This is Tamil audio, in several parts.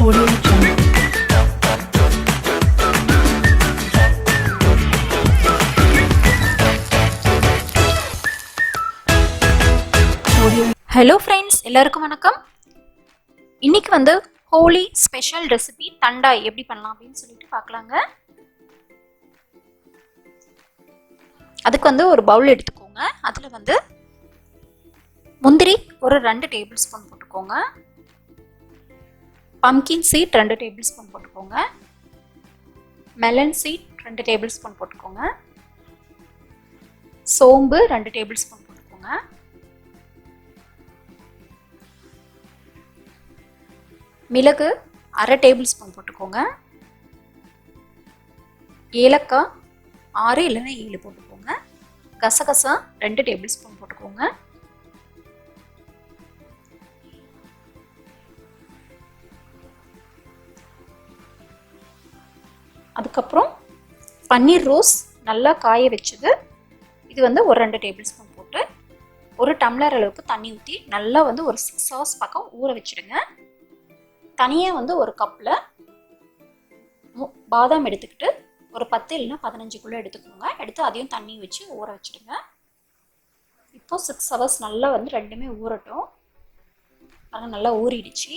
Audio Jungle. ஹலோ ஃப்ரெண்ட்ஸ், எல்லாருக்கும் வணக்கம். இன்னைக்கு ஹோலி ஸ்பெஷல் ரெசிபி தண்டாய் எப்படி பண்ணலாம் அப்படின்னு சொல்லிட்டு பார்க்கலாங்க. அதுக்கு ஒரு பவுல் எடுத்துக்கோங்க. அதில் முந்திரி ஒரு 2 டேபிள் ஸ்பூன் போட்டுக்கோங்க. பம்கின் சீட் 2 டேபிள் ஸ்பூன் போட்டுக்கோங்க. மெலன் சீட் 2 டேபிள் ஸ்பூன் போட்டுக்கோங்க. சோம்பு 2 டேபிள் ஸ்பூன் போட்டுக்கோங்க. மிளகு 1/2 டேபிள் ஸ்பூன் போட்டுக்கோங்க. ஏலக்காய் 6 இல்லைன்னா 7 போட்டுக்கோங்க. கசகசா 2 டேபிள் ஸ்பூன் போட்டுக்கோங்க. அதுக்கப்புறம் பன்னீர் ரோஸ் நல்லா காய வச்சது, இது ஒரு 2 டேபிள் ஸ்பூன் போட்டு 1 டம்ளர் அளவுக்கு தண்ணி ஊற்றி நல்லா ஒரு 6 ஹவர்ஸ் பக்கம் ஊற வச்சுடுங்க. தனியாக ஒரு கப்பில் பாதாம் எடுத்துக்கிட்டு ஒரு 10 இல்லைன்னா 15 எடுத்துக்கோங்க. எடுத்து அதையும் தண்ணி வச்சு ஊற வச்சுடுங்க. இப்போ 6 ஹவர்ஸ் நல்லா ரெண்டுமே ஊறட்டும். அது நல்லா ஊறிடுச்சு.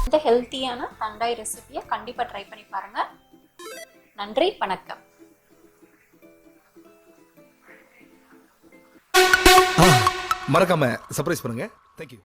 இந்த ஹெல்த்தியான தண்டாய் ரெசிபியை கண்டிப்பாக ட்ரை பண்ணி பாருங்க. நன்றி, வணக்கம். மறக்காம சர்ப்ரைஸ் பண்ணுங்க. தேங்க்யூ.